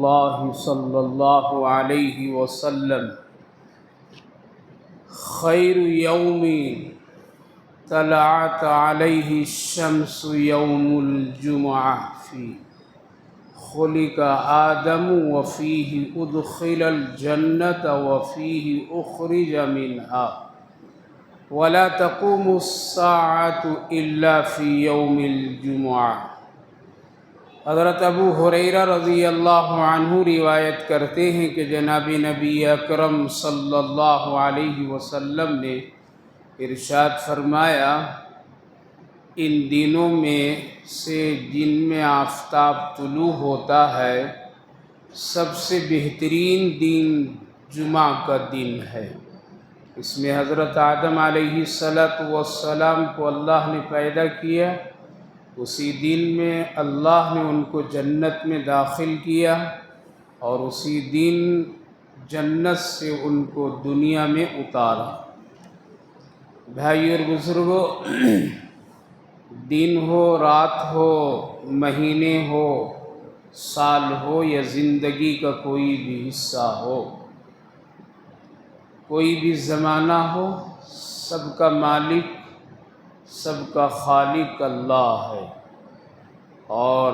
اللہ صلی اللہ علیہ وسلم خیر یوم طلعت علیہ الشمس یوم الجمعہ فی خلق آدم وفیہ ادخل الجنۃ وفیہ اخرج منها ولا تقوم الساعة الا فی یوم الجمعہ۔ حضرت ابو ہریرہ رضی اللہ عنہ روایت کرتے ہیں کہ جناب نبی اکرم صلی اللہ علیہ وسلم نے ارشاد فرمایا، ان دنوں میں سے جن میں آفتاب طلوع ہوتا ہے سب سے بہترین دن جمعہ کا دن ہے۔ اس میں حضرت آدم علیہ السلام کو اللہ نے پیدا کیا، اسی دن میں اللہ نے ان کو جنت میں داخل کیا اور اسی دن جنت سے ان کو دنیا میں اتارا۔ بھائی اور بزرگوں، دن ہو، رات ہو، مہینے ہو، سال ہو یا زندگی کا کوئی بھی حصہ ہو، کوئی بھی زمانہ ہو، سب کا مالک، سب کا خالق اللہ ہے، اور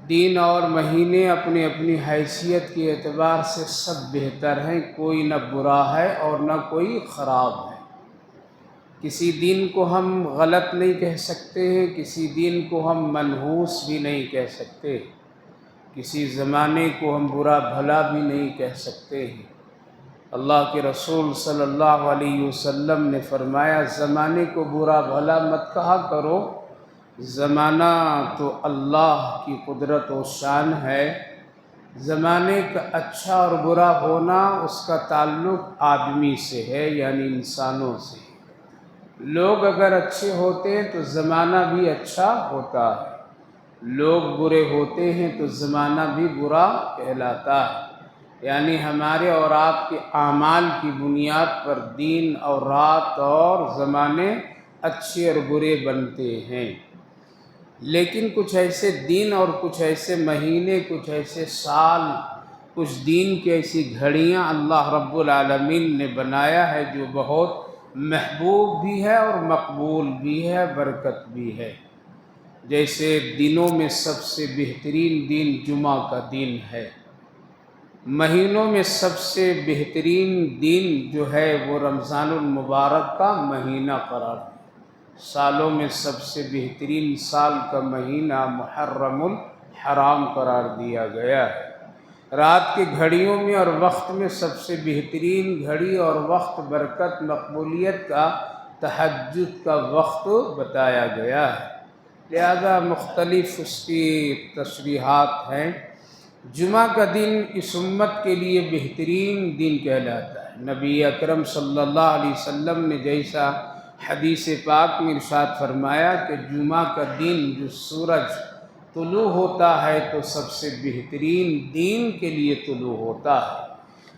دن اور مہینے اپنی اپنی حیثیت کے اعتبار سے سب بہتر ہیں، کوئی نہ برا ہے اور نہ کوئی خراب ہے۔ کسی دن کو ہم غلط نہیں کہہ سکتے ہیں، کسی دن کو ہم منحوس بھی نہیں کہہ سکتے، کسی زمانے کو ہم برا بھلا بھی نہیں کہہ سکتے ہیں۔ اللہ کے رسول صلی اللہ علیہ وسلم نے فرمایا، زمانے کو برا بھلا مت کہا کرو، زمانہ تو اللہ کی قدرت و شان ہے۔ زمانے کا اچھا اور برا ہونا اس کا تعلق آدمی سے ہے، یعنی انسانوں سے۔ لوگ اگر اچھے ہوتے ہیں تو زمانہ بھی اچھا ہوتا ہے، لوگ برے ہوتے ہیں تو زمانہ بھی برا کہلاتا ہے۔ یعنی ہمارے اور آپ کے اعمال کی بنیاد پر دن اور رات اور زمانے اچھے اور برے بنتے ہیں، لیکن کچھ ایسے دن اور کچھ ایسے مہینے، کچھ ایسے سال، کچھ دن کی ایسی گھڑیاں اللہ رب العالمین نے بنایا ہے جو بہت محبوب بھی ہے اور مقبول بھی ہے، برکت بھی ہے۔ جیسے دنوں میں سب سے بہترین دن جمعہ کا دن ہے، مہینوں میں سب سے بہترین دن جو ہے وہ رمضان المبارک کا مہینہ قرار ہے، سالوں میں سب سے بہترین سال کا مہینہ محرم الحرام قرار دیا گیا ہے۔ رات کی گھڑیوں میں اور وقت میں سب سے بہترین گھڑی اور وقت، برکت، مقبولیت کا تہجد کا وقت بتایا گیا ہے، لہذا مختلف اس کی تشریحات ہیں۔ جمعہ کا دن اس امت کے لیے بہترین دن کہلاتا ہے۔ نبی اکرم صلی اللہ علیہ وسلم نے جیسا حدیث پاک میں ارشاد فرمایا کہ جمعہ کا دن جو سورج طلوع ہوتا ہے تو سب سے بہترین دین کے لیے طلوع ہوتا ہے۔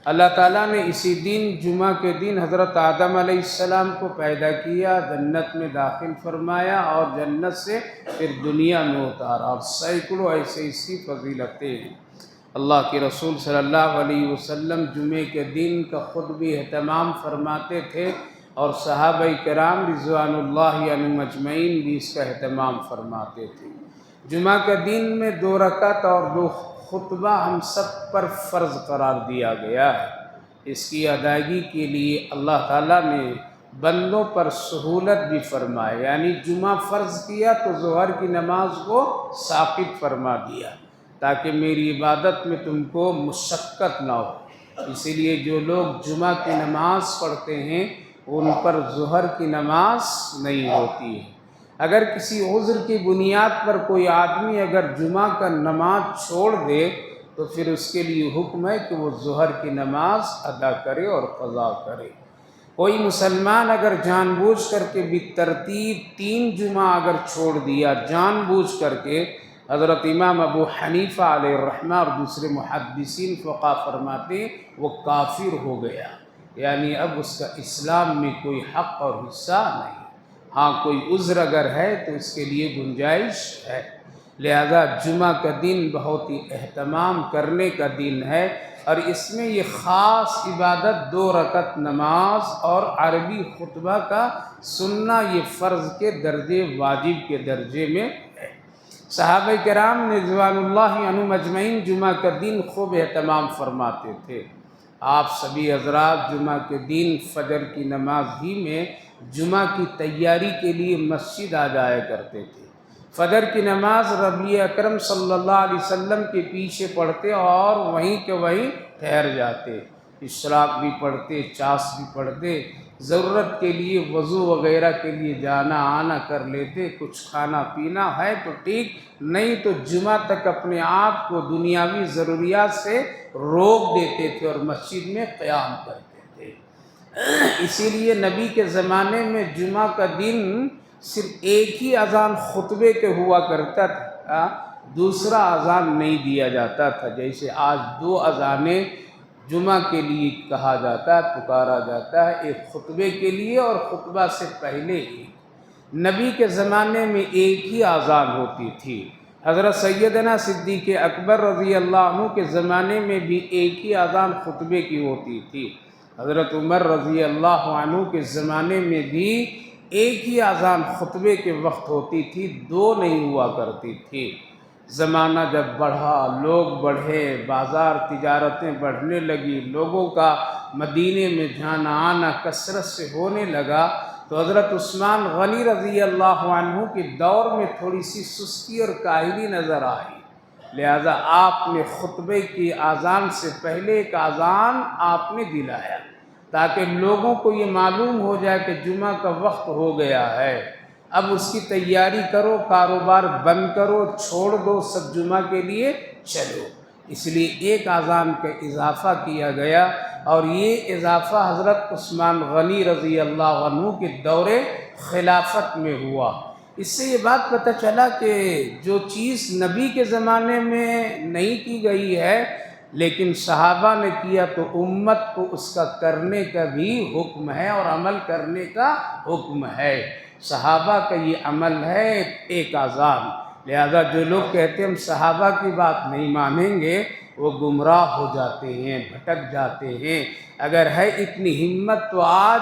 اللہ تعالیٰ نے اسی دن، جمعہ کے دن، حضرت آدم علیہ السلام کو پیدا کیا، جنت میں داخل فرمایا اور جنت سے پھر دنیا میں اتارا، اور سینکڑوں ایسے اس کی فضیلتیں ہیں۔ اللہ کے رسول صلی اللہ علیہ وسلم جمعے کے دن کا خود بھی اہتمام فرماتے تھے، اور صحابہ کرام رضوان اللہ عنہم اجمعین بھی اس کا اہتمام فرماتے تھے۔ جمعہ کے دن میں 2 رکعت اور 2 خطبہ ہم سب پر فرض قرار دیا گیا ہے۔ اس کی ادائیگی کے لیے اللہ تعالیٰ نے بندوں پر سہولت بھی فرمائی، یعنی جمعہ فرض کیا تو ظہر کی نماز کو ساقط فرما دیا تاکہ میری عبادت میں تم کو مشقت نہ ہو۔ اسی لیے جو لوگ جمعہ کی نماز پڑھتے ہیں ان پر ظہر کی نماز نہیں ہوتی ہے۔ اگر کسی عذر کی بنیاد پر کوئی آدمی اگر جمعہ کا نماز چھوڑ دے تو پھر اس کے لیے حکم ہے کہ وہ ظہر کی نماز ادا کرے اور قضا کرے۔ کوئی مسلمان اگر جان بوجھ کر کے بالترتیب 3 جمعہ اگر چھوڑ دیا جان بوجھ کر کے، حضرت امام ابو حنیفہ علیہ الرحمہ اور دوسرے محدثین فقہ فرماتے وہ کافر ہو گیا، یعنی اب اس کا اسلام میں کوئی حق اور حصہ نہیں۔ ہاں کوئی عذر اگر ہے تو اس کے لیے گنجائش ہے، لہذا جمعہ کا دن بہت ہی اہتمام کرنے کا دن ہے، اور اس میں یہ خاص عبادت 2 رکعت نماز اور عربی خطبہ کا سننا یہ فرض کے درجے، واجب کے درجے میں ہے۔ صحابہ کرام نے رضوان اللہ عنہم اجمعین جمعہ کا دن خوب اہتمام فرماتے تھے۔ آپ سبھی حضرات جمعہ کے دن فجر کی نماز ہی میں جمعہ کی تیاری کے لیے مسجد آ جایا کرتے تھے۔ فجر کی نماز ربی اکرم صلی اللہ علیہ وسلم کے پیچھے پڑھتے اور وہیں کے وہیں ٹھہر جاتے، اشراق بھی پڑھتے، چاس بھی پڑھتے، ضرورت کے لیے وضو وغیرہ کے لیے جانا آنا کر لیتے، کچھ کھانا پینا ہے تو ٹھیک، نہیں تو جمعہ تک اپنے آپ کو دنیاوی ضروریات سے روک دیتے تھے اور مسجد میں قیام کرتے تھے۔ اسی لیے نبی کے زمانے میں جمعہ کا دن صرف ایک ہی اذان خطبے کے ہوا کرتا تھا، دوسرا اذان نہیں دیا جاتا تھا، جیسے آج 2 اذانیں جمعہ کے لیے کہا جاتا ہے، پکارا جاتا ہے، ایک خطبے کے لیے اور خطبہ سے پہلے ہی۔ نبی کے زمانے میں ایک ہی اذان ہوتی تھی۔ حضرت سیدنا صدیق اکبر رضی اللہ عنہ کے زمانے میں بھی ایک ہی اذان خطبے کی ہوتی تھی۔ حضرت عمر رضی اللہ عنہ کے زمانے میں بھی ایک ہی اذان خطبے کے وقت ہوتی تھی، 2 نہیں ہوا کرتی تھی۔ زمانہ جب بڑھا، لوگ بڑھے، بازار تجارتیں بڑھنے لگی، لوگوں کا مدینے میں جانا آنا کثرت سے ہونے لگا، تو حضرت عثمان غنی رضی اللہ عنہ کے دور میں تھوڑی سی سستی اور کاہلی نظر آئی، لہذا آپ نے خطبے کی اذان سے پہلے ایک اذان آپ نے دلایا تاکہ لوگوں کو یہ معلوم ہو جائے کہ جمعہ کا وقت ہو گیا ہے، اب اس کی تیاری کرو، کاروبار بند کرو، چھوڑ دو، سب جمعہ کے لیے چلو۔ اس لیے ایک اذان کا اضافہ کیا گیا، اور یہ اضافہ حضرت عثمان غنی رضی اللہ عنہ کے دور خلافت میں ہوا۔ اس سے یہ بات پتہ چلا کہ جو چیز نبی کے زمانے میں نہیں کی گئی ہے لیکن صحابہ نے کیا تو امت کو اس کا کرنے کا بھی حکم ہے اور عمل کرنے کا حکم ہے۔ صحابہ کا یہ عمل ہے ایک اذان، لہذا جو لوگ کہتے ہیں ہم صحابہ کی بات نہیں مانیں گے وہ گمراہ ہو جاتے ہیں، بھٹک جاتے ہیں۔ اگر ہے اتنی ہمت تو آج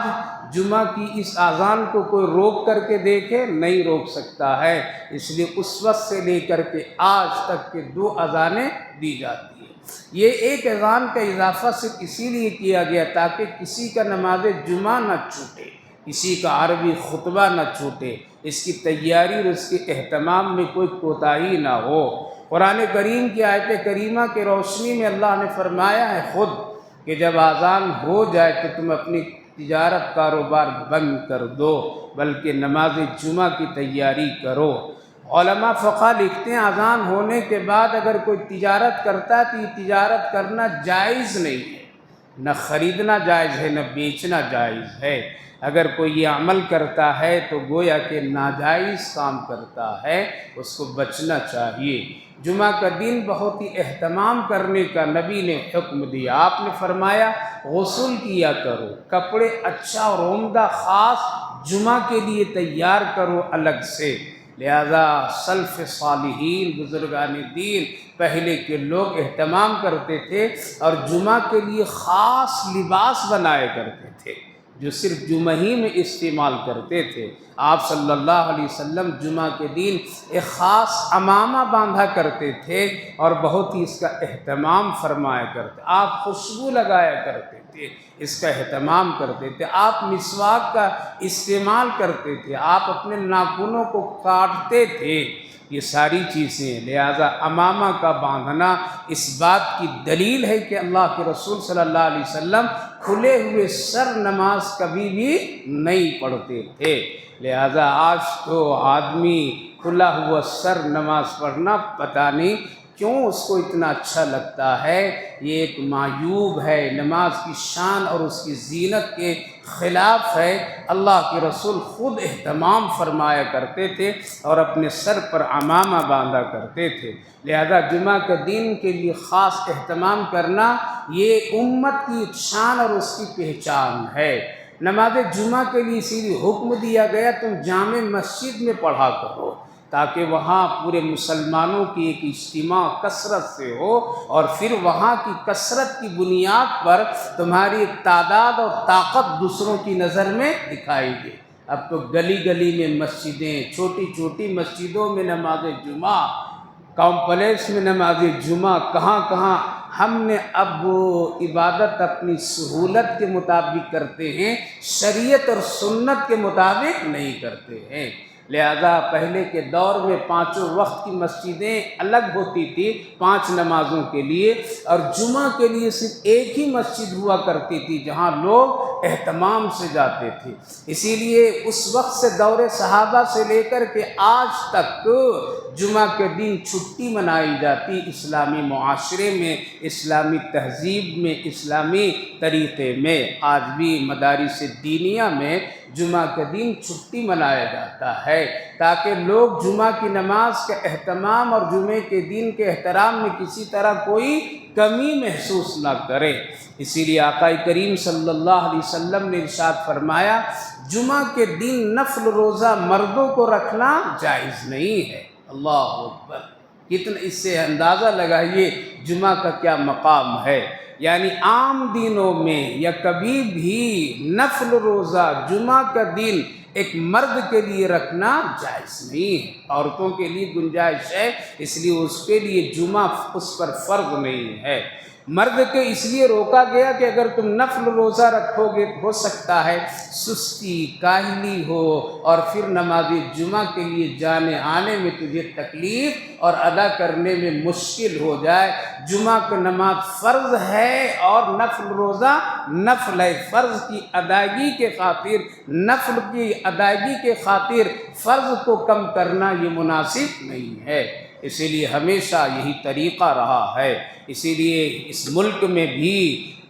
جمعہ کی اس اذان کو کوئی روک کر کے دیکھے، نہیں روک سکتا ہے، اس لیے اس وقت سے لے کر کے آج تک کے 2 اذانیں دی جاتی ہیں۔ یہ ایک اذان کا اضافہ صرف اسی لیے کیا گیا تاکہ کسی کا نماز جمعہ نہ چھوٹے، کسی کا عربی خطبہ نہ چھوٹے، اس کی تیاری اور اس کے اہتمام میں کوئی کوتاہی نہ ہو۔ قرآن کریم کی آیت کریمہ کے روشنی میں اللہ نے فرمایا ہے خود کہ جب اذان ہو جائے تو تم اپنی تجارت کاروبار بند کر دو، بلکہ نماز جمعہ کی تیاری کرو۔ علماء فقہ لکھتے ہیں اذان ہونے کے بعد اگر کوئی تجارت کرتا ہے تو یہ تجارت کرنا جائز نہیں ہے، نہ خریدنا جائز ہے نہ بیچنا جائز ہے۔ اگر کوئی یہ عمل کرتا ہے تو گویا کہ ناجائز کام کرتا ہے، اس کو بچنا چاہیے۔ جمعہ کا دن بہت ہی اہتمام کرنے کا نبی نے حکم دیا۔ آپ نے فرمایا غسل کیا کرو، کپڑے اچھا اور عمدہ خاص جمعہ کے لیے تیار کرو الگ سے۔ لہذا سلف صالحین بزرگان دین پہلے کے لوگ اہتمام کرتے تھے اور جمعہ کے لیے خاص لباس بنایا کرتے تھے جو صرف جمعہ ہی میں استعمال کرتے تھے۔ آپ صلی اللہ علیہ وسلم جمعہ کے دن ایک خاص عمامہ باندھا کرتے تھے اور بہت ہی اس کا اہتمام فرمایا کرتے، آپ خوشبو لگایا کرتے تھے، اس کا اہتمام کرتے تھے، آپ مسواک کا استعمال کرتے تھے، آپ اپنے ناخنوں کو کاٹتے تھے، یہ ساری چیزیں۔ لہذا عمامہ کا باندھنا اس بات کی دلیل ہے کہ اللہ کے رسول صلی اللہ علیہ وسلم کھلے ہوئے سر نماز کبھی بھی نہیں پڑھتے تھے۔ لہذا آج تو آدمی کھلا ہوا سر نماز پڑھنا پتہ نہیں کیوں اس کو اتنا اچھا لگتا ہے، یہ ایک معیوب ہے، نماز کی شان اور اس کی زینت کے خلاف ہے۔ اللہ کے رسول خود اہتمام فرمایا کرتے تھے اور اپنے سر پر عمامہ باندھا کرتے تھے۔ لہذا جمعہ کے دن کے لیے خاص اہتمام کرنا یہ امت کی شان اور اس کی پہچان ہے۔ نماز جمعہ کے لیے اسی لیے حکم دیا گیا تم جامع مسجد میں پڑھا کرو، تاکہ وہاں پورے مسلمانوں کی ایک اجتماع کثرت سے ہو، اور پھر وہاں کی کثرت کی بنیاد پر تمہاری تعداد اور طاقت دوسروں کی نظر میں دکھائی دے۔ اب تو گلی گلی میں مسجدیں، چھوٹی چھوٹی مسجدوں میں نماز جمعہ، کمپلیکس میں نماز جمعہ، کہاں کہاں ہم نے اب عبادت اپنی سہولت کے مطابق کرتے ہیں، شریعت اور سنت کے مطابق نہیں کرتے ہیں۔ لہذا پہلے کے دور میں 5 وقت کی مسجدیں الگ ہوتی تھی 5 نمازوں کے لیے، اور جمعہ کے لیے صرف ایک ہی مسجد ہوا کرتی تھی جہاں لوگ اہتمام سے جاتے تھے۔ اسی لیے اس وقت سے دور صحابہ سے لے کر کے آج تک جمعہ کے دن چھٹی منائی جاتی، اسلامی معاشرے میں، اسلامی تہذیب میں، اسلامی طریقے میں۔ آج بھی مدارس دینیہ میں جمعہ کے دن چھٹی منایا جاتا ہے تاکہ لوگ جمعہ کی نماز کے اہتمام اور جمعے کے دن کے احترام میں کسی طرح کوئی کمی محسوس نہ کرے۔ اسی لیے آقا کریم صلی اللہ علیہ وسلم نے ارشاد فرمایا، جمعہ کے دن نفل روزہ مردوں کو رکھنا جائز نہیں ہے۔ اللہ اکبر! کتنا اس سے اندازہ لگائیے جمعہ کا کیا مقام ہے۔ یعنی عام دنوں میں یا کبھی بھی نفل روزہ جمعہ کا دن ایک مرد کے لیے رکھنا جائز نہیں ہے، عورتوں کے لیے گنجائش ہے، اس لیے اس کے لیے جمعہ اس پر فرض نہیں ہے۔ مرد کے اس لیے روکا گیا کہ اگر تم نفل روزہ رکھو گے ہو سکتا ہے سستی، کاہلی ہو، اور پھر نماز جمعہ کے لیے جانے آنے میں تجھے تکلیف اور ادا کرنے میں مشکل ہو جائے۔ جمعہ کی نماز فرض ہے اور نفل روزہ نفل ہے۔ فرض کی ادائیگی کے خاطر، نفل کی ادائیگی کے خاطر فرض کو کم کرنا یہ مناسب نہیں ہے۔ اسی لیے ہمیشہ یہی طریقہ رہا ہے۔ اسی لیے اس ملک میں بھی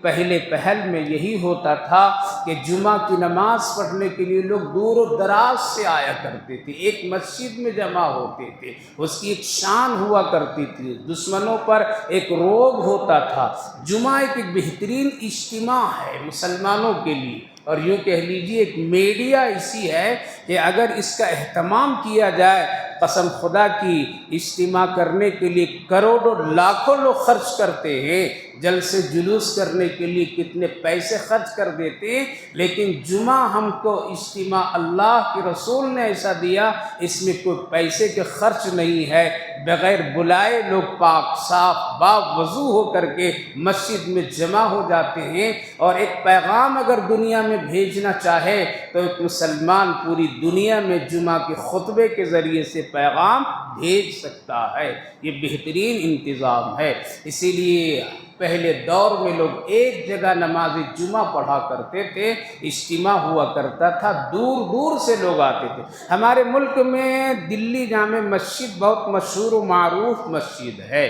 پہلے پہل میں یہی ہوتا تھا کہ جمعہ کی نماز پڑھنے کے لیے لوگ دور و دراز سے آیا کرتے تھے، ایک مسجد میں جمع ہوتے تھے، اس کی ایک شان ہوا کرتی تھی، دشمنوں پر ایک روب ہوتا تھا۔ جمعہ ایک بہترین اجتماع ہے مسلمانوں کے لیے، اور یوں کہہ لیجیے ایک میڈیا ایسی ہے کہ اگر اس کا اہتمام کیا جائے، قسم خدا کی اجتماع کرنے کے لیے کروڑوں لاکھوں لوگ خرچ کرتے ہیں، جلسے جلوس کرنے کے لیے کتنے پیسے خرچ کر دیتے ہیں، لیکن جمعہ ہم کو اجتماع اللہ کے رسول نے ایسا دیا، اس میں کوئی پیسے کے خرچ نہیں ہے، بغیر بلائے لوگ پاک صاف باوضو ہو کر کے مسجد میں جمع ہو جاتے ہیں، اور ایک پیغام اگر دنیا میں بھیجنا چاہے تو ایک مسلمان پوری دنیا میں جمعہ کے خطبے کے ذریعے سے پیغام بھیج سکتا ہے۔ یہ بہترین انتظام ہے۔ اسی لیے پہلے دور میں لوگ ایک جگہ نماز جمعہ پڑھا کرتے تھے، اجتماع ہوا کرتا تھا، دور دور سے لوگ آتے تھے۔ ہمارے ملک میں دلی جامع مسجد بہت مشہور و معروف مسجد ہے،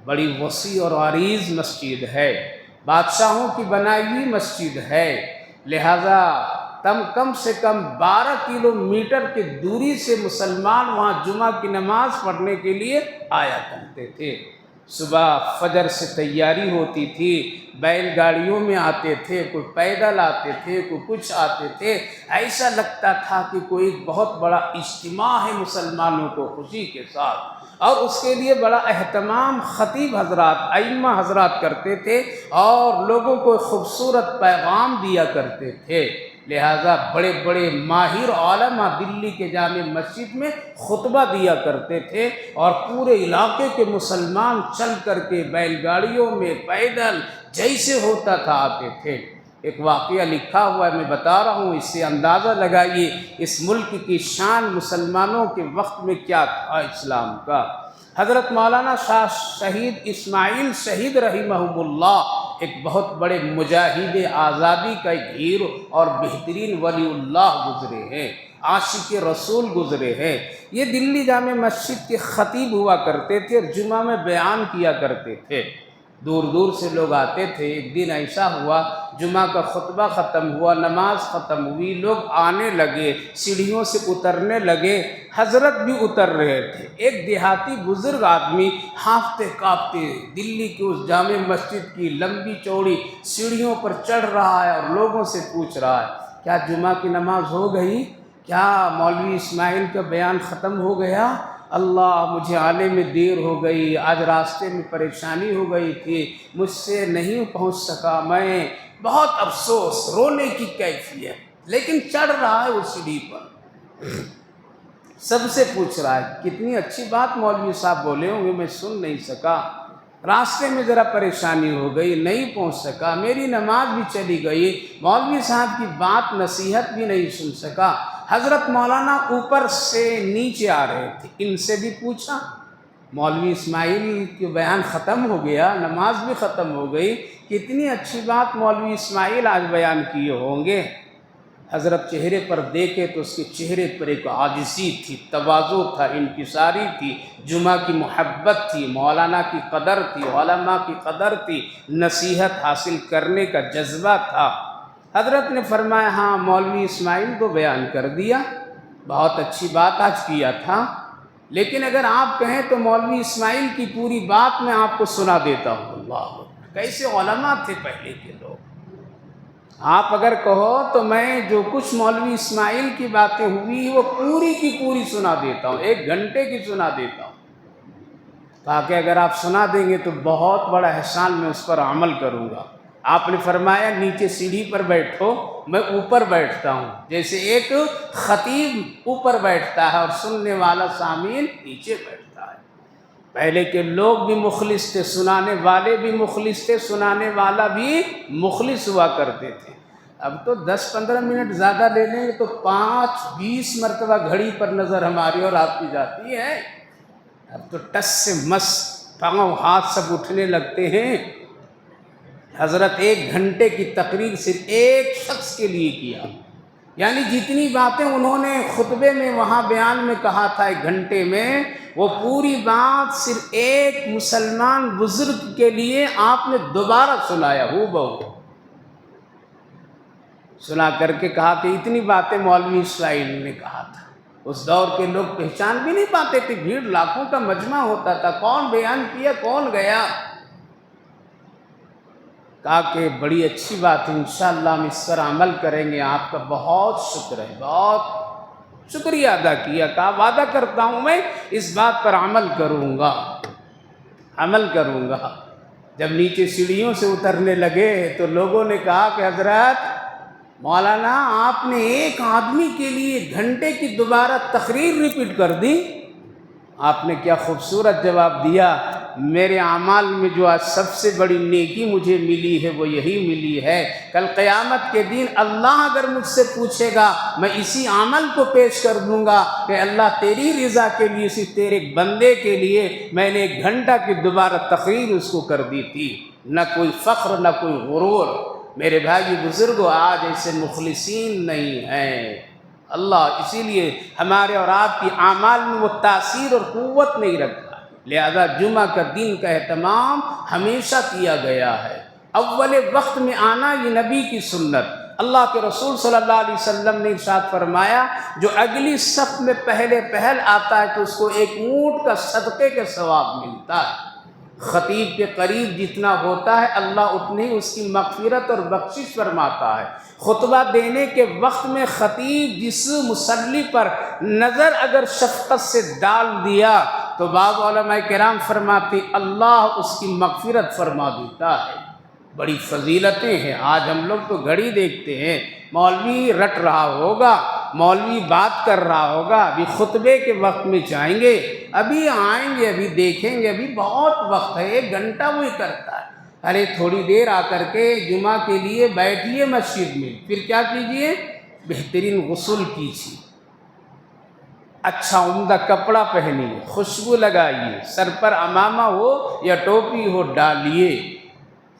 بڑی وسیع اور عریض مسجد ہے، بادشاہوں کی بنائی ہوئی مسجد ہے، لہذا کم سے کم 12 کلومیٹر کی دوری سے مسلمان وہاں جمعہ کی نماز پڑھنے کے لیے آیا کرتے تھے۔ صبح فجر سے تیاری ہوتی تھی، بیل گاڑیوں میں آتے تھے، کوئی پیدل آتے تھے، کوئی کچھ آتے تھے، ایسا لگتا تھا کہ کوئی بہت بڑا اجتماع ہے مسلمانوں کو خوشی کے ساتھ، اور اس کے لیے بڑا اہتمام خطیب حضرات، ائمہ حضرات کرتے تھے اور لوگوں کو خوبصورت پیغام دیا کرتے تھے۔ لہذا بڑے بڑے ماہر علماء دلی کے جامع مسجد میں خطبہ دیا کرتے تھے، اور پورے علاقے کے مسلمان چل کر کے بیل گاڑیوں میں پیدل جیسے ہوتا تھا آتے تھے۔ ایک واقعہ لکھا ہوا ہے، میں بتا رہا ہوں، اس سے اندازہ لگائیے اس ملک کی شان مسلمانوں کے وقت میں کیا تھا اسلام کا۔ حضرت مولانا شاہ شہید اسماعیل شہید رحمہم اللہ ایک بہت بڑے مجاہد آزادی کا ایک ہیرو اور بہترین ولی اللہ گزرے ہیں، عاشق رسول گزرے ہیں۔ یہ دلی جامع مسجد کے خطیب ہوا کرتے تھے اور جمعہ میں بیان کیا کرتے تھے، دور دور سے لوگ آتے تھے۔ ایک دن ایسا ہوا، جمعہ کا خطبہ ختم ہوا، نماز ختم ہوئی، لوگ آنے لگے، سیڑھیوں سے اترنے لگے، حضرت بھی اتر رہے تھے۔ ایک دیہاتی بزرگ آدمی ہانفتے کانپتے دلی کی اس جامع مسجد کی لمبی چوڑی سیڑھیوں پر چڑھ رہا ہے اور لوگوں سے پوچھ رہا ہے، کیا جمعہ کی نماز ہو گئی؟ کیا مولوی اسماعیل کا بیان ختم ہو گیا؟ اللہ مجھے آنے میں دیر ہو گئی، آج راستے میں پریشانی ہو گئی تھی، مجھ سے نہیں پہنچ سکا، میں بہت افسوس، رونے کی کیفیت، لیکن چڑھ رہا ہے وہ سیڑھی پر، سب سے پوچھ رہا ہے کتنی اچھی بات مولوی صاحب بولے ہوں گے، میں سن نہیں سکا، راستے میں ذرا پریشانی ہو گئی، نہیں پہنچ سکا، میری نماز بھی چلی گئی، مولوی صاحب کی بات نصیحت بھی نہیں سن سکا۔ حضرت مولانا اوپر سے نیچے آ رہے تھے، ان سے بھی پوچھا، مولوی اسماعیل کے بیان ختم ہو گیا، نماز بھی ختم ہو گئی، کتنی اچھی بات مولوی اسماعیل آج بیان کیے ہوں گے۔ حضرت چہرے پر دیکھے تو اس کے چہرے پر ایک عاجزی تھی، تواضع تھا، انکساری تھی، جمعہ کی محبت تھی، مولانا کی قدر تھی، علماء کی قدر تھی، نصیحت حاصل کرنے کا جذبہ تھا۔ حضرت نے فرمایا ہاں مولوی اسماعیل کو بیان کر دیا، بہت اچھی بات آج کیا تھا، لیکن اگر آپ کہیں تو مولوی اسماعیل کی پوری بات میں آپ کو سنا دیتا ہوں۔ اللہ کیسے علماء تھے پہلے کے لوگ، آپ اگر کہو تو میں جو کچھ مولوی اسماعیل کی باتیں ہوئی وہ پوری کی پوری سنا دیتا ہوں، 1 گھنٹے کی سنا دیتا ہوں، تاکہ اگر آپ سنا دیں گے تو بہت بڑا احسان میں اس پر عمل کروں گا۔ آپ نے فرمایا نیچے سیڑھی پر بیٹھو، میں اوپر بیٹھتا ہوں، جیسے ایک خطیب اوپر بیٹھتا ہے اور سننے والا سامعین نیچے بیٹھتا ہے۔ پہلے کے لوگ بھی مخلص تھے، سنانے والے بھی مخلص تھے، سنانے والا بھی مخلص ہوا کرتے تھے۔ اب تو 10-15 منٹ زیادہ لے لیں گے تو 5-20 مرتبہ گھڑی پر نظر ہماری اور آپ کی جاتی ہے۔ اب تو ٹس سے مس، پاؤں ہاتھ سب اٹھنے لگتے ہیں۔ حضرت 1 گھنٹے کی تقریر صرف ایک شخص کے لیے کیا، یعنی جتنی باتیں انہوں نے خطبے میں وہاں بیان میں کہا تھا 1 گھنٹے میں، وہ پوری بات صرف ایک مسلمان بزرگ کے لیے آپ نے دوبارہ سنایا، ہو بہو سنا کر کے کہا کہ اتنی باتیں مولوی اسماعیل نے کہا تھا۔ اس دور کے لوگ پہچان بھی نہیں پاتے تھے، بھیڑ لاکھوں کا مجمع ہوتا تھا، کون بیان کیا کون گیا۔ کہا کہ بڑی اچھی بات ہے، انشاءاللہ ہم اس پر عمل کریں گے، آپ کا بہت شکر ہے، بہت شکریہ ادا کیا، کہا وعدہ کرتا ہوں میں اس بات پر عمل کروں گا، عمل کروں گا۔ جب نیچے سیڑھیوں سے اترنے لگے تو لوگوں نے کہا کہ حضرت مولانا آپ نے ایک آدمی کے لیے 1 گھنٹے کی دوبارہ تقریر ریپیٹ کر دی۔ آپ نے کیا خوبصورت جواب دیا، میرے اعمال میں جو آج سب سے بڑی نیکی مجھے ملی ہے وہ یہی ملی ہے، کل قیامت کے دن اللہ اگر مجھ سے پوچھے گا میں اسی عمل کو پیش کر دوں گا کہ اللہ تیری رضا کے لیے، اسی تیرے بندے کے لیے میں نے 1 گھنٹہ کی دوبارہ تقریر اس کو کر دی تھی۔ نہ کوئی فخر نہ کوئی غرور۔ میرے بھائی بزرگوں، آج ایسے مخلصین نہیں ہیں، اللہ اسی لیے ہمارے اور آپ کی اعمال میں وہ تاثیر اور قوت نہیں رکھتا، لہذا جمعہ کا دن کا اہتمام ہمیشہ کیا گیا ہے۔ اول وقت میں آنا یہ نبی کی سنت، اللہ کے رسول صلی اللہ علیہ وسلم نے ارشاد فرمایا جو اگلی صف میں پہل آتا ہے تو اس کو 1 اونٹ کا صدقے کا ثواب ملتا ہے۔ خطیب کے قریب جتنا ہوتا ہے اللہ اتنی اس کی مغفرت اور بخشش فرماتا ہے۔ خطبہ دینے کے وقت میں خطیب جس مصلی پر نظر اگر شفقت سے ڈال دیا تو بعض علماء کرام فرماتے اللہ اس کی مغفرت فرما دیتا ہے۔ بڑی فضیلتیں ہیں۔ آج ہم لوگ تو گھڑی دیکھتے ہیں، مولوی رٹ رہا ہوگا، مولوی بات کر رہا ہوگا، ابھی خطبے کے وقت میں جائیں گے، ابھی آئیں گے، ابھی دیکھیں گے، ابھی بہت وقت ہے، 1 گھنٹہ وہی کرتا ہے۔ ارے تھوڑی دیر آ کر کے جمعہ کے لیے بیٹھیے مسجد میں، پھر کیا کیجئے، بہترین غسل کیجئے، اچھا عمدہ کپڑا پہنیے، خوشبو لگائیے، سر پر عمامہ ہو یا ٹوپی ہو ڈالیے،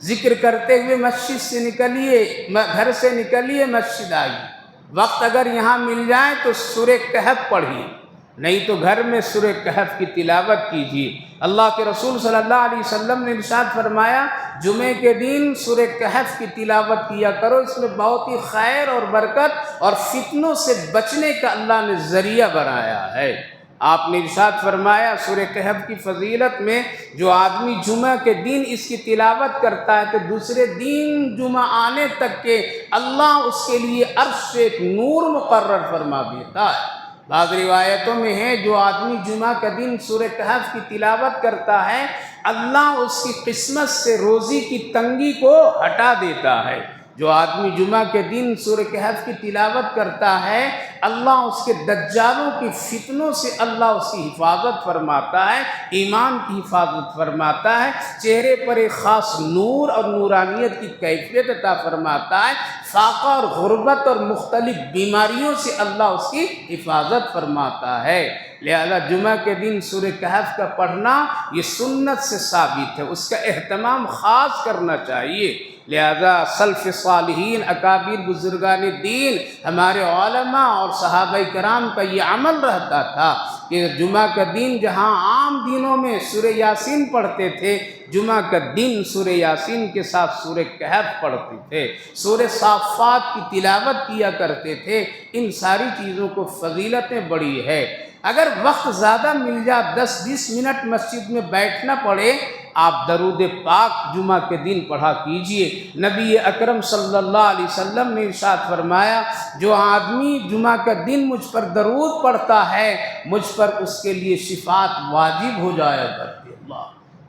ذکر کرتے ہوئے مسجد سے نکلیے، گھر سے نکلیے، مسجد آئیے۔ وقت اگر یہاں مل جائے تو سورہ کہف پڑھیے، نہیں تو گھر میں سورہ کہف کی تلاوت کیجیے۔ اللہ کے رسول صلی اللہ علیہ وسلم نے ارشاد فرمایا جمعے کے دن سورہ کہف کی تلاوت کیا کرو، اس میں بہت ہی خیر اور برکت اور فتنوں سے بچنے کا اللہ نے ذریعہ بنایا ہے۔ آپ نے ارشاد فرمایا سورہ کہف کی فضیلت میں، جو آدمی جمعہ کے دن اس کی تلاوت کرتا ہے تو دوسرے دن جمعہ آنے تک کے اللہ اس کے لیے عرش سے ایک نور مقرر فرما دیتا ہے۔ بعض روایتوں میں ہے جو آدمی جمعہ کا دن سورہ کہف کی تلاوت کرتا ہے اللہ اس کی قسمت سے روزی کی تنگی کو ہٹا دیتا ہے۔ جو آدمی جمعہ کے دن سورہ کہف کی تلاوت کرتا ہے اللہ اس کے دجالوں کی فتنوں سے اللہ اس کی حفاظت فرماتا ہے، ایمان کی حفاظت فرماتا ہے، چہرے پر ایک خاص نور اور نورانیت کی کیفیت عطا فرماتا ہے، فاقہ اور غربت اور مختلف بیماریوں سے اللہ اس کی حفاظت فرماتا ہے۔ لہذا جمعہ کے دن سورہ کہف کا پڑھنا یہ سنت سے ثابت ہے، اس کا اہتمام خاص کرنا چاہیے۔ لہذا سلف صالحین اکابر بزرگان دین ہمارے علماء اور صحابہ کرام کا یہ عمل رہتا تھا کہ جمعہ کا دن جہاں عام دنوں میں سورہ یاسین پڑھتے تھے، جمعہ کا دن سورہ یاسین کے ساتھ سورہ کہف پڑھتے تھے، سورہ صافات کی تلاوت کیا کرتے تھے۔ ان ساری چیزوں کو فضیلتیں بڑی ہے۔ اگر وقت زیادہ مل جائے 10-20 منٹ مسجد میں بیٹھنا پڑے، آپ درود پاک جمعہ کے دن پڑھا کیجئے۔ نبی اکرم صلی اللہ علیہ وسلم نے ارشاد فرمایا جو آدمی جمعہ کا دن مجھ پر درود پڑھتا ہے مجھ پر اس کے لیے شفاعت واجب ہو جایا کرتی۔ اللہ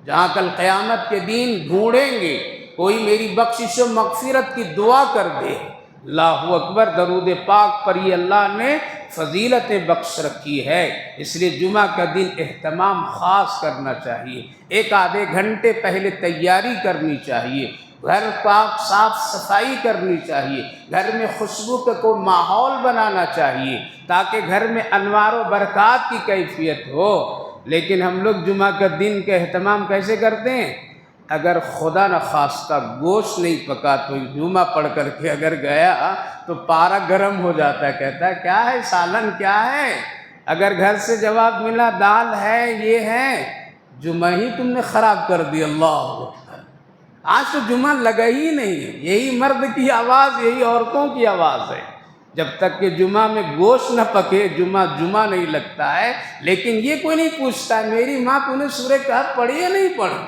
جہاں کل قیامت کے دن ڈھونڈیں گے کوئی میری بخشش و مغفرت کی دعا کر دے، اللہ اکبر، درود پاک پر یہ اللہ نے فضیلتیں بخش رکھی ہے۔ اس لیے جمعہ کا دن اہتمام خاص کرنا چاہیے، ایک آدھے گھنٹے پہلے تیاری کرنی چاہیے، گھر پاک صاف صفائی کرنی چاہیے، گھر میں خوشبو کا کوئی ماحول بنانا چاہیے تاکہ گھر میں انوار و برکات کی کیفیت ہو۔ لیکن ہم لوگ جمعہ کا دن کا اہتمام کیسے کرتے ہیں؟ اگر خدا نخواستہ گوشت نہیں پکا تو جمعہ پڑھ کر کے اگر گیا تو پارا گرم ہو جاتا ہے، کہتا ہے کیا ہے سالن کیا ہے؟ اگر گھر سے جواب ملا دال ہے یہ ہے، جمعہ ہی تم نے خراب کر دی۔ اللہ اکبر، آج تو جمعہ لگا ہی نہیں ہے، یہی مرد کی آواز یہی عورتوں کی آواز ہے۔ جب تک کہ جمعہ میں گوشت نہ پکے جمعہ نہیں لگتا ہے۔ لیکن یہ کوئی نہیں پوچھتا ہے میری ماں تو نے سورہ کہف پڑھی یا نہیں پڑھی،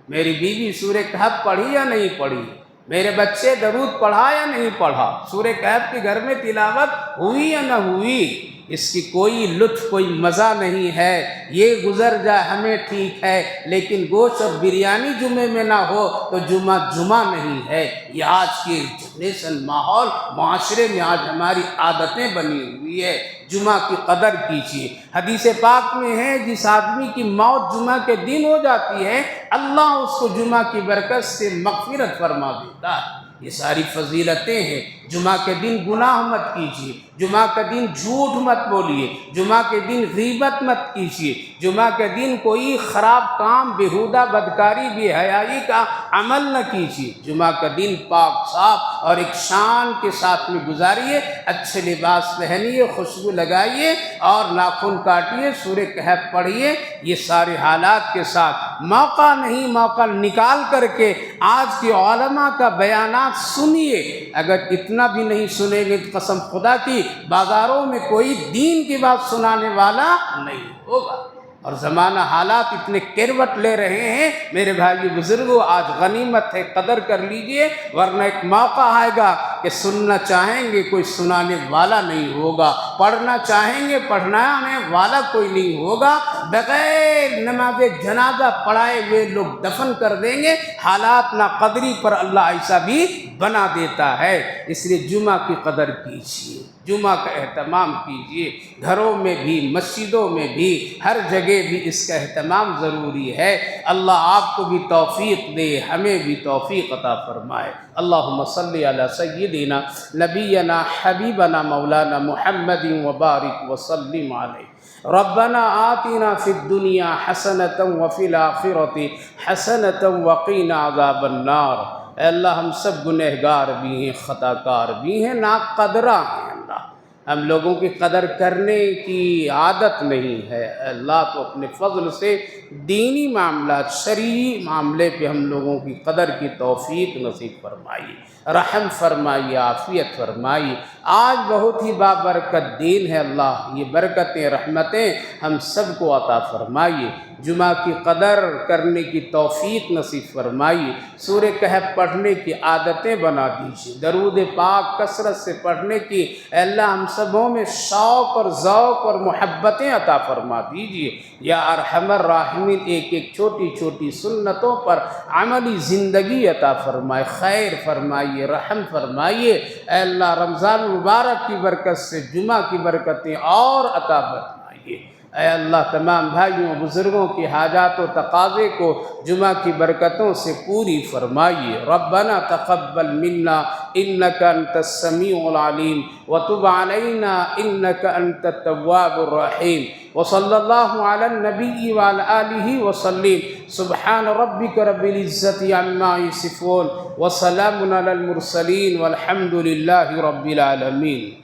میری بیوی سورہ کہف پڑھی یا نہیں پڑھی، میرے بچے درود پڑھا یا نہیں پڑھا، سورہ کہف کے گھر میں تلاوت ہوئی یا نہ ہوئی۔ اس کی کوئی لطف کوئی مزہ نہیں ہے، یہ گزر جائے ہمیں ٹھیک ہے، لیکن گوشت اور بریانی جمعے میں نہ ہو تو جمعہ نہیں ہے۔ یہ آج کے جنریشن ماحول معاشرے میں آج ہماری عادتیں بنی ہوئی ہے۔ جمعہ کی قدر کیجیے۔ حدیث پاک میں ہے جس آدمی کی موت جمعہ کے دن ہو جاتی ہے اللہ اس کو جمعہ کی برکت سے مغفرت فرما دیتا ہے۔ یہ ساری فضیلتیں ہیں۔ جمعہ کے دن گناہ مت کیجیے، جمعہ کے دن جھوٹ مت بولیے، جمعہ کے دن غیبت مت کیجیے، جمعہ کے دن کوئی خراب کام بےہودہ بدکاری بے حیائی کا عمل نہ کیجیے۔ جمعہ کا دن پاک صاف اور ایک شان کے ساتھ میں گزاریے، اچھے لباس پہنیے، خوشبو لگائیے اور ناخن کاٹیے، سورہ کہف پڑھیے۔ یہ سارے حالات کے ساتھ موقع نکال کر کے آج کے علماء کا بیانات سنیے۔ اگر اتنا بھی نہیں سنیں گے تو قسم خدا کی بازاروں میں کوئی دین کی بات سنانے والا نہیں ہوگا۔ اور زمانہ حالات اتنے کروٹ لے رہے ہیں میرے بھائی بزرگوں، آج غنیمت ہے، قدر کر لیجئے، ورنہ ایک موقع آئے گا کہ سننا چاہیں گے کوئی سنانے والا نہیں ہوگا، پڑھنا چاہیں گے پڑھانے والا کوئی نہیں ہوگا، بغیر نماز جنازہ پڑھائے ہوئے لوگ دفن کر دیں گے۔ حالات ناقدری پر اللہ ایسا بھی بنا دیتا ہے۔ اس لیے جمعہ کی قدر کیجیے، جمعہ کا اہتمام کیجیے، گھروں میں بھی مسجدوں میں بھی ہر جگہ بھی اس کا اہتمام ضروری ہے۔ اللہ آپ کو بھی توفیق دے، ہمیں بھی توفیق عطا فرمائے۔ اللہم صلی علی سیدنا نبینا حبیبنا مولانا محمد وبارک وسلم علیہ۔ ربنا آتنا فی الدنیا حسنۃ وفی الآخرۃ حسنۃ وقنا عذاب النار۔ اے اللہ ہم سب گنہگار بھی ہیں، خطا کار بھی ہیں، ناقدرہ ہیں۔ اللہ ہم لوگوں کی قدر کرنے کی عادت نہیں ہے۔ اللہ تو اپنے فضل سے دینی معاملات، شرعی معاملے پہ ہم لوگوں کی قدر کی توفیق نصیب فرمائی، رحم فرمائی، عافیت فرمائی۔ آج بہت ہی بابرکت دین ہے، اللہ یہ برکتیں رحمتیں ہم سب کو عطا فرمائیے۔ جمعہ کی قدر کرنے کی توفیق نصیب فرمائیے۔ سورہ کہف پڑھنے کی عادتیں بنا دیجیے، درود پاک کثرت سے پڑھنے کی اے اللہ ہم سبوں میں شوق اور ذوق اور محبتیں عطا فرما دیجیے یا ارحم الراحمین۔ ایک ایک چھوٹی چھوٹی سنتوں پر عملی زندگی عطا فرمائے، خیر فرمائیے، رحم فرمائیے اے اللہ۔ رمضان مبارک کی برکت سے جمعہ کی برکتیں اور عطا فرمائیے اے اللہ۔ تمام بھائیوں بزرگوں کی حاجات و تقاضے کو جمعہ کی برکتوں سے پوری فرمائیے۔ ربنا تقبل منا انک انت السمیع العلیم وتب علینا انک انت التواب الرحیم وصلی اللہ علی النبی وعلی آلہ وسلم۔ سبحان ربک رب العزت عما یصفون وسلام علی المرسلین والحمد للہ رب العالمین۔